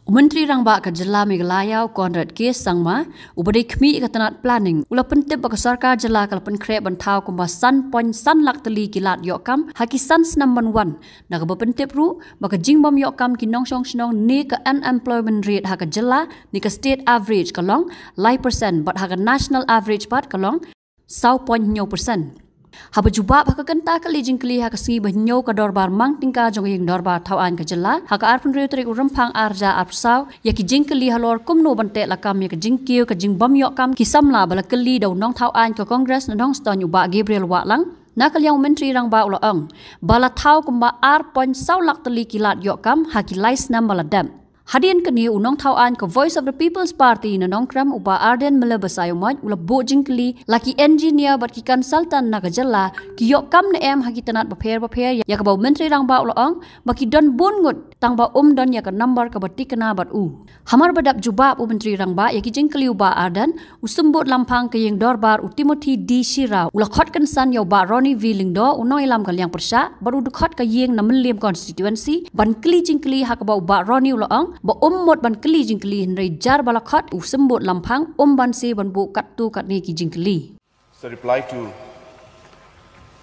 Menteri Rangba ke Jela Meghalaya Konrad Kes Sangma ubari kmi ikatanat planning ula pentip baka sarkar jela kalapan krep bantau kumba san point san lak teli kilat yokam haki san Snem 1 naga bapentip ru baka jingbom yokam kinong song shnong ni ke unemployment rate haka jela ni ke state average kalong lai percent but haka national average pat kalong 0.9%. Haba jubab haka kenta kali Jingkylli haka singi bahnyo ka dorbar mang tingka jong yung dorbar thawan ka jela haka arpun reu trik urempang arja arpsaw yaki Jingkylli halor kumno bante lakam yaka jingkiu ka jingbom yokam kisamla bala kali daw nong thawan ka Congress na nong ston uba Gabriel Waklang nakal yang menteri Rangba ulaang bala thaw kumba arpon saw lak teli kilat yokam haki lai Snem bala dam. Hadian kini unong thawan ke Voice of the People's Party na nongkram uba Arden melebasayomaj ula bo Jingkylli laki engineer bat ki consultant na kajala ki yokam na em haki tanat baper ya ka bau menteri Rangba ulaang baki don bungut tangba don ya ka number ka bati kana bat hamar badap jubab menteri Rangba ya ki Jingkylli uba Arden usumbut lampang ke yang dorbar Timothy D Shira ula Khot kansan ya uba Ronnie V Lingdo unong ilam kal yang persya baru du Khot ka yang na melim constituency ban kli Jingkylli haka bau uba Ronnie ulaang ba mot ban kli Jingkylli henry jar bala Khot usembut lampang ban se ban bu kattu katni ki Jingkylli. So reply to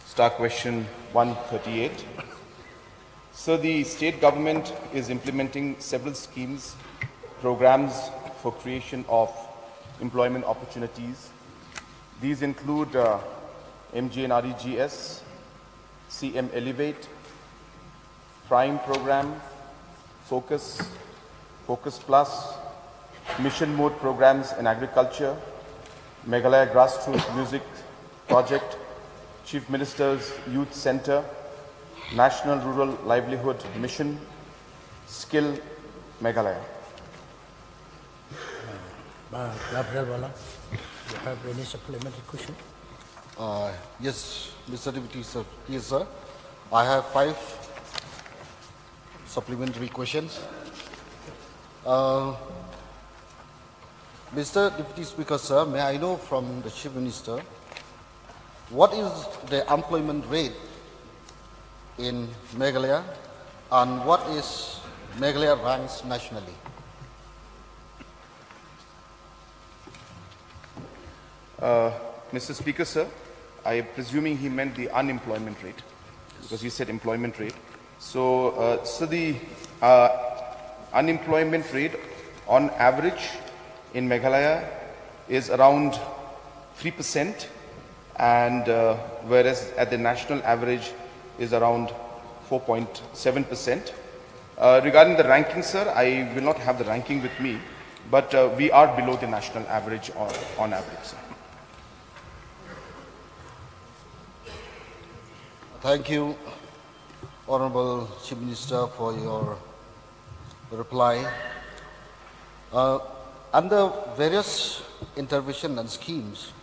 star question 138. So the state government is implementing several schemes, programs for creation of employment opportunities. These include MGNREGS, CM Elevate, Prime Program, Focus Plus, Mission Mode programs in agriculture, Meghalaya Grassroots Music Project, Chief Minister's Youth Center, National Rural Livelihood Mission, Skill Meghalaya. Gabriel, you have any supplementary question? Yes, Mr. Deputy Sir. Yes, sir. I have 5 supplementary questions. Mr. Deputy Speaker, sir, may I know from the Chief Minister, what is the employment rate in Meghalaya and what is Meghalaya ranks nationally? Mr. Speaker, sir, I am presuming he meant the unemployment rate because he said employment rate. So, the unemployment rate on average in Meghalaya is around 3%, and whereas at the national average is around 4.7%. Regarding the ranking, sir, I will not have the ranking with me, but we are below the national average on average, sir. Thank you, Honorable Chief Minister, for your reply. Under various intervention and schemes,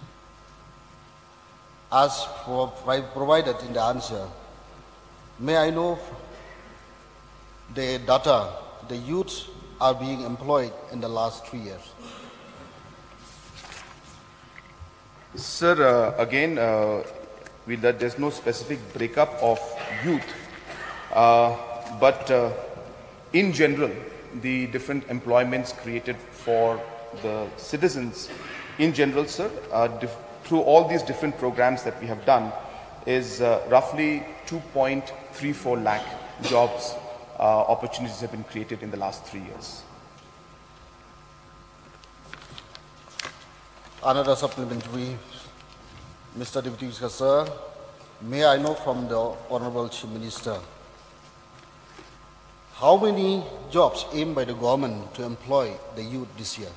as provided in the answer, may I know the data the youth are being employed in the last 3 years? Sir, again, there's no specific breakup of youth, but in general, the different employments created for the citizens in general, sir, through all these different programs that we have done is roughly 2.34 lakh jobs opportunities have been created in the last 3 years. Another supplementary, Mr. Deputy Speaker, sir, may I know from the Honorable Chief Minister, how many jobs aimed by the government to employ the youth this year?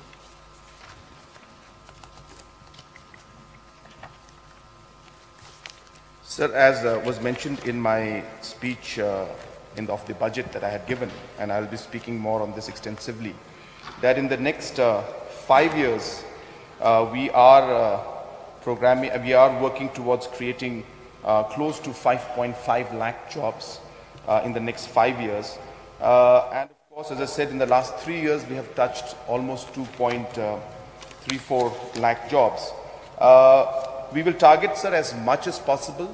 Sir, as was mentioned in my speech of the budget that I had given, and I'll be speaking more on this extensively, that in the next 5 years, we are working towards creating close to 5.5 lakh jobs in the next 5 years. And of course, as I said, in the last 3 years, we have touched almost 2.34 lakh jobs. We will target, sir, as much as possible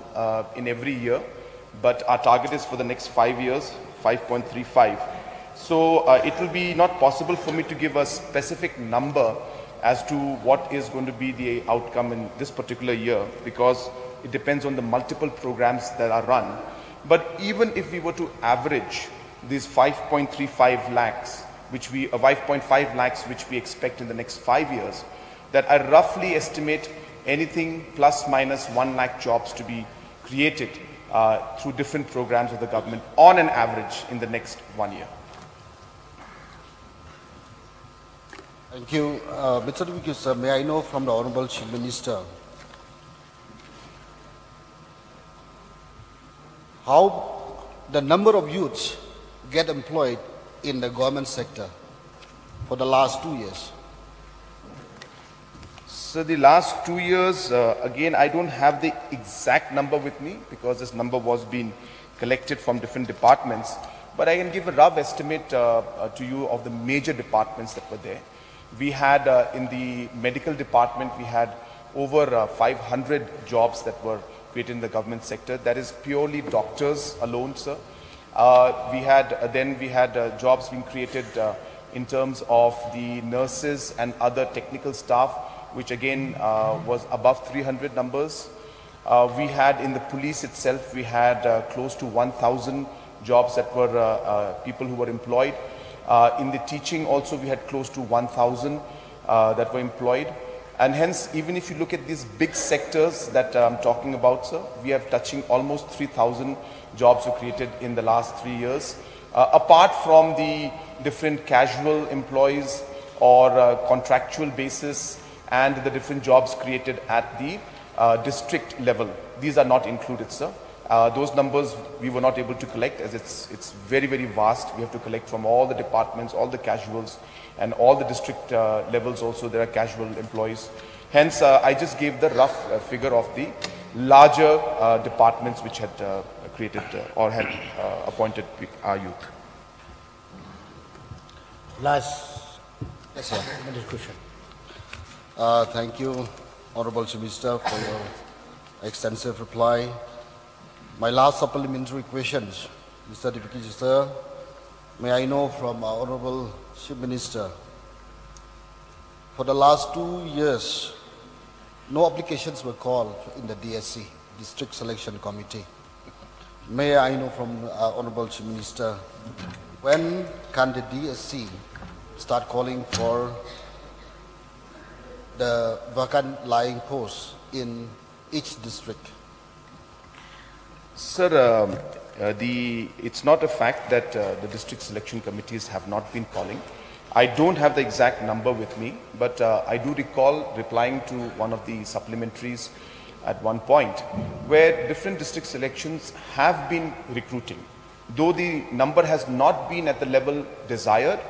in every year, but our target is for the next 5 years, 5.35. So it will be not possible for me to give a specific number as to what is going to be the outcome in this particular year, because it depends on the multiple programs that are run. But even if we were to average these 5.35 lakhs, which we 5.5 lakhs which we expect in the next 5 years, that I roughly estimate anything plus minus 1 lakh jobs to be created through different programs of the government on an average in the next 1 year. Thank you. Mr. Deputy Sir, may I know from the Honorable Chief Minister how the number of youths get employed in the government sector for the last 2 years? So the last 2 years, again, I don't have the exact number with me because this number was being collected from different departments, but I can give a rough estimate to you of the major departments that were there. We had in the medical department, we had over 500 jobs that were created in the government sector. That is purely doctors alone, sir. We had jobs being created in terms of the nurses and other technical staff, which again was above 300 numbers. We had in the police itself, we had close to 1,000 jobs that were people who were employed. In the teaching also, we had close to 1,000 that were employed. And hence, even if you look at these big sectors that I'm talking about, sir, we have touching almost 3,000 jobs were created in the last 3 years. Apart from the different casual employees or contractual basis and the different jobs created at the district level. These are not included, sir. Those numbers we were not able to collect as it's very, very vast. We have to collect from all the departments, all the casuals, and all the district levels also there are casual employees. Hence, I just gave the rough figure of the larger departments which had created or had appointed our youth. Last Yes, sir. question. Thank you, Honorable Chief Minister, for your extensive reply. My last supplementary questions, Mr. Deputy Sir, may I know from our Honorable Chief Minister, for the last 2 years, no applications were called in the DSC, District Selection Committee. May I know from our Honorable Chief Minister, when can the DSC start calling for the vacant lying posts in each district? Sir, it's not a fact that the district selection committees have not been calling. I don't have the exact number with me, but I do recall replying to one of the supplementaries at one point where different district selections have been recruiting. Though the number has not been at the level desired,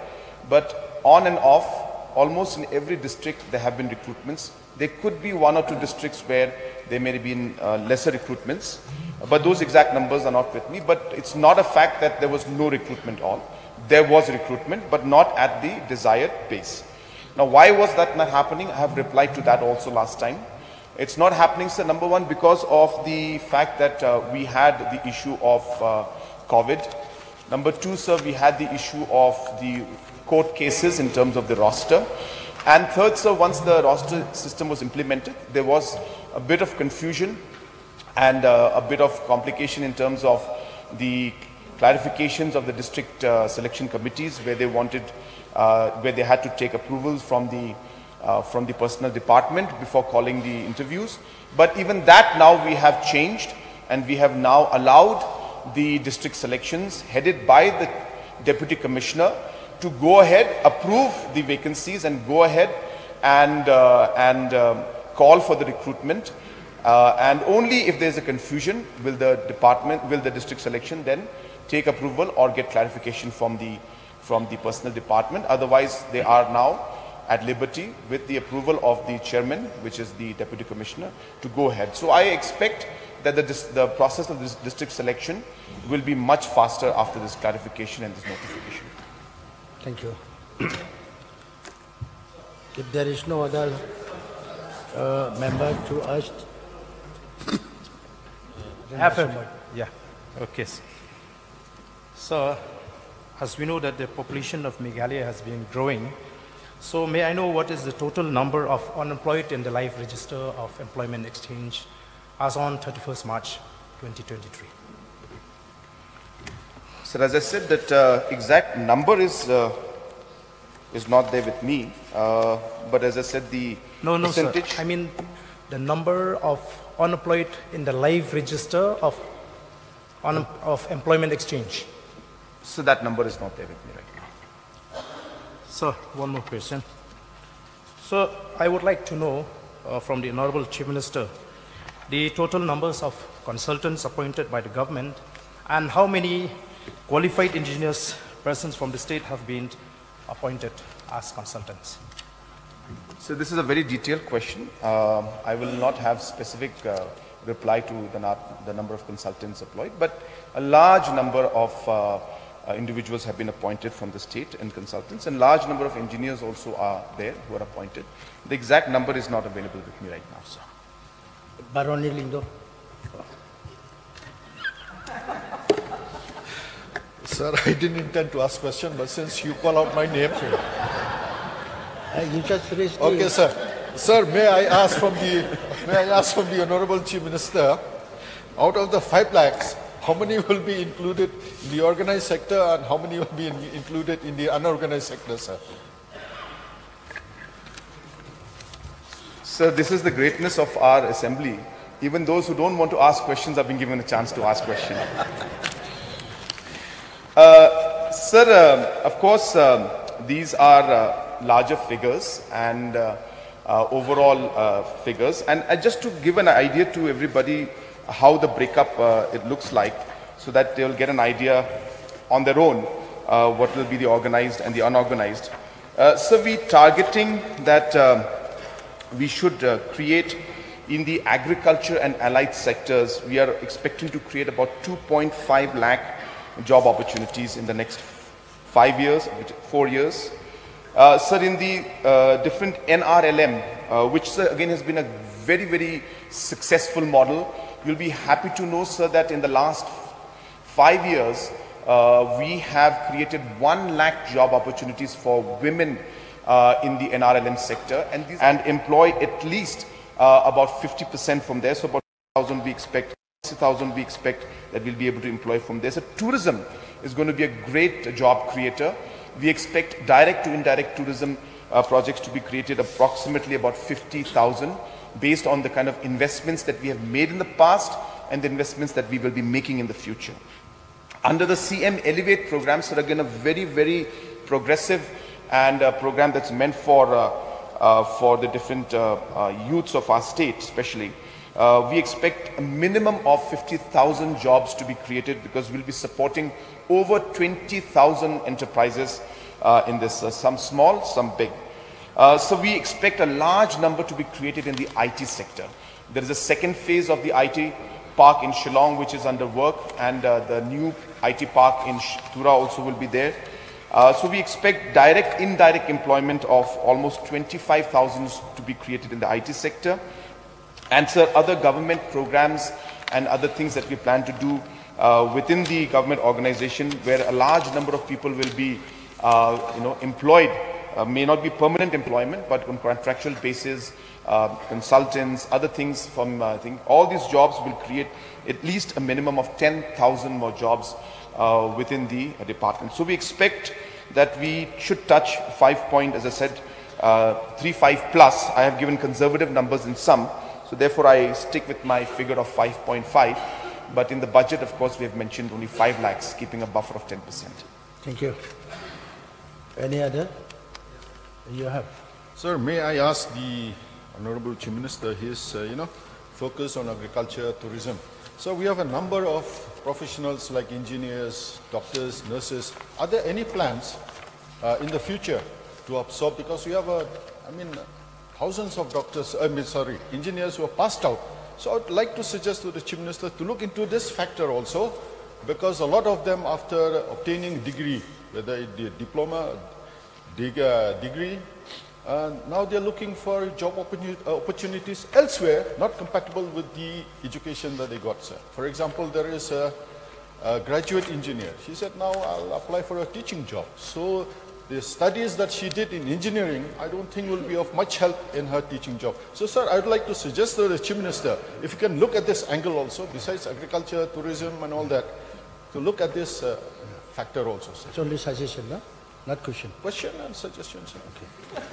but on and off, almost in every district there have been recruitments. There could be 1 or 2 districts where there may have been lesser recruitments, but those exact numbers are not with me. But it's not a fact that there was no recruitment at all. There was recruitment, but not at the desired pace. Now, why was that not happening? I have replied to that also last time. It's not happening, sir, number one, because of the fact that we had the issue of COVID. Number 2, sir, we had the issue of the court cases in terms of the roster. And third, sir, once the roster system was implemented, there was a bit of confusion and a bit of complication in terms of the clarifications of the district selection committees, where they wanted, where they had to take approvals from the personnel department before calling the interviews. But even that now we have changed, and we have now allowed the district selections headed by the deputy commissioner to go ahead, approve the vacancies, and go ahead and call for the recruitment. And only if there's a confusion will the district selection then take approval or get clarification from the personnel department. Otherwise, they are now at liberty with the approval of the chairman, which is the deputy commissioner, to go ahead. So I expect that the process of this district selection will be much faster after this clarification and this notification. Thank you. If there is no other member to ask, Yeah. Okay. So as we know that the population of Meghalaya has been growing, so may I know what is the total number of unemployed in the live register of employment exchange as on 31st March 2023? So as I said, that exact number is not there with me, but as I said, the percentage... Sir. I mean the number of unemployed in the live register of employment exchange. So that number is not there with me right now. Sir, one more question. So I would like to know from the Honorable Chief Minister the total numbers of consultants appointed by the government and how many qualified engineers, persons from the state have been appointed as consultants. So this is a very detailed question. I will not have specific reply to the number of consultants employed, but a large number of individuals have been appointed from the state and consultants, and large number of engineers also are there who are appointed. The exact number is not available with me right now, sir. Baroni Lindo. Sir, I didn't intend to ask question, but since you call out my name, You just raised okay, sir. Sir, may I ask from the Honorable Chief Minister, out of the 5 lakhs, how many will be included in the organized sector and how many will be included in the unorganized sector, sir? Sir, this is the greatness of our assembly. Even those who don't want to ask questions have been given a chance to ask questions. Sir, of course, these are larger figures and overall figures. And just to give an idea to everybody how the breakup it looks like, so that they will get an idea on their own what will be the organized and the unorganized. So we targeting that we should create in the agriculture and allied sectors, we are expecting to create about 2.5 lakh job opportunities in the next 4 years. Sir, in the different NRLM, which sir, again has been a very, very successful model, you'll be happy to know, sir, that in the last 5 years, we have created 1 lakh job opportunities for women in the NRLM sector and employ at least about 50% from there. So about 1,000 we expect, 60,000 we expect that we'll be able to employ from there. So tourism is going to be a great job creator. We expect direct to indirect tourism projects to be created approximately about 50,000 based on the kind of investments that we have made in the past and the investments that we will be making in the future. Under the CM Elevate program, so again a very, very progressive and a program that's meant for the different youths of our state especially. We expect a minimum of 50,000 jobs to be created because we'll be supporting over 20,000 enterprises in this, some small, some big. So we expect a large number to be created in the IT sector. There is a second phase of the IT park in Shillong which is under work, and the new IT park in Tura also will be there. So we expect direct, indirect employment of almost 25,000 to be created in the IT sector. And sir, other government programs and other things that we plan to do within the government organization, where a large number of people will be, employed, may not be permanent employment, but on contractual basis, consultants, other things from, I think, all these jobs will create at least a minimum of 10,000 more jobs within the department. So we expect that we should touch 35 plus. I have given conservative numbers in some. So therefore, I stick with my figure of 5.5. But in the budget, of course, we have mentioned only 5 lakhs, keeping a buffer of 10%. Thank you. Any other? You have. Sir, may I ask the Honorable Chief Minister his, focus on agriculture, tourism. So we have a number of professionals like engineers, doctors, nurses. Are there any plans in the future to absorb? Because we have thousands of engineers who are passed out. So I'd like to suggest to the Chief Minister to look into this factor also, because a lot of them, after obtaining degree, whether it be a diploma, degree, now they're looking for job opportunities elsewhere, not compatible with the education that they got, sir. For example, there is a a graduate engineer. She said, now I'll apply for a teaching job. So the studies that she did in engineering, I don't think will be of much help in her teaching job. So sir, I would like to suggest to the Chief Minister, if you can look at this angle also, besides agriculture, tourism and all that, to look at this factor also, sir. It's only suggestion, no? Not question. Question and suggestion, sir.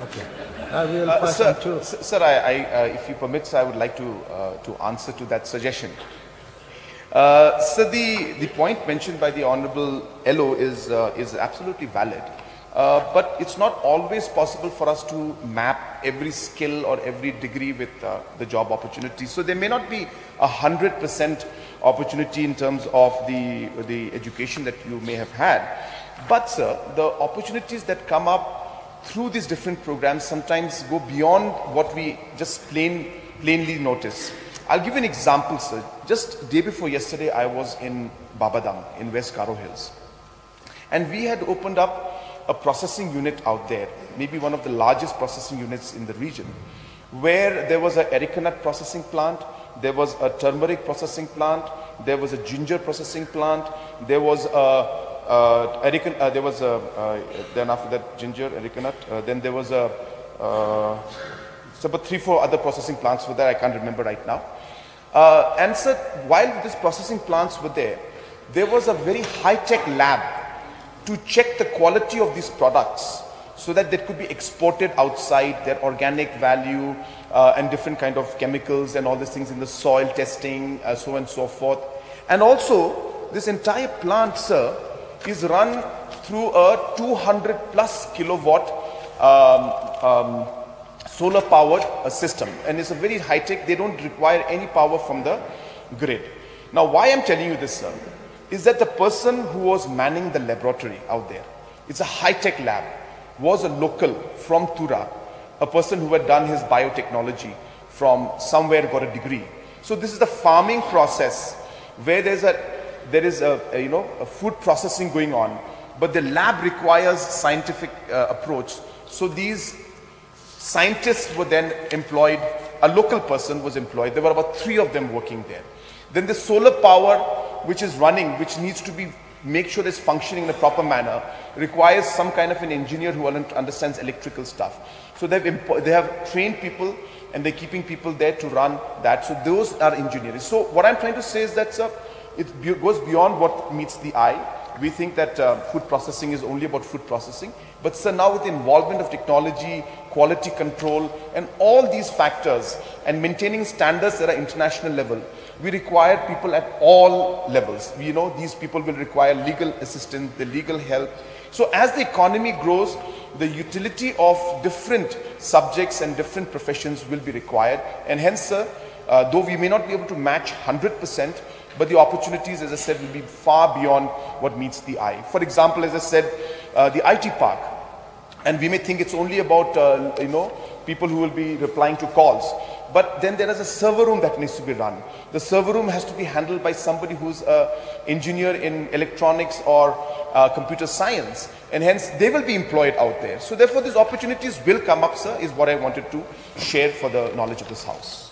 Okay. I will pass on to... Sir, if you permit, sir, I would like to answer to that suggestion. So the point mentioned by the Honorable LO is absolutely valid. But it's not always possible for us to map every skill or every degree with the job opportunity. So there may not be 100% opportunity in terms of the education that you may have had. But sir, the opportunities that come up through these different programs sometimes go beyond what we just plainly notice. I'll give you an example, sir. Just day before yesterday, I was in Babadam in West Garo Hills. And we had opened up a processing unit out there, maybe one of the largest processing units in the region, where there was an areca nut processing plant, there was a turmeric processing plant, there was a ginger processing plant, there was then after that ginger, areca nut, then there was so about 3-4 other processing plants were there, I can't remember right now. And so while these processing plants were there was a very high-tech lab to check the quality of these products so that they could be exported outside, their organic value and different kind of chemicals and all these things in the soil testing, so on and so forth. And also, this entire plant, sir, is run through a 200 plus kilowatt solar powered system, and it's a very high tech. They don't require any power from the grid. Now why I'm telling you this, sir, is that the person who was manning the laboratory out there, it's a high tech lab, was a local from Tura, a person who had done his biotechnology from somewhere, got a degree. So this is the farming process where there is a food processing going on, but the lab requires scientific approach. So these scientists were then employed, a local person was employed. There were about 3 of them working there. Then the solar power which is running, which needs to be make sure it's functioning in a proper manner, requires some kind of an engineer who understands electrical stuff. So they have trained people and they're keeping people there to run that. So those are engineers. So what I'm trying to say is that, sir, it goes beyond what meets the eye. We think that food processing is only about food processing. But sir, now with the involvement of technology, quality control, and all these factors, and maintaining standards at an international level, we require people at all levels. We know these people will require legal assistance, the legal help. So as the economy grows, the utility of different subjects and different professions will be required. And hence, sir, though we may not be able to match 100%, but the opportunities, as I said, will be far beyond what meets the eye. For example, as I said, the IT park, and we may think it's only about, people who will be replying to calls. But then there is a server room that needs to be run. The server room has to be handled by somebody who's an engineer in electronics or computer science. And hence, they will be employed out there. So therefore, these opportunities will come up, sir, is what I wanted to share for the knowledge of this House.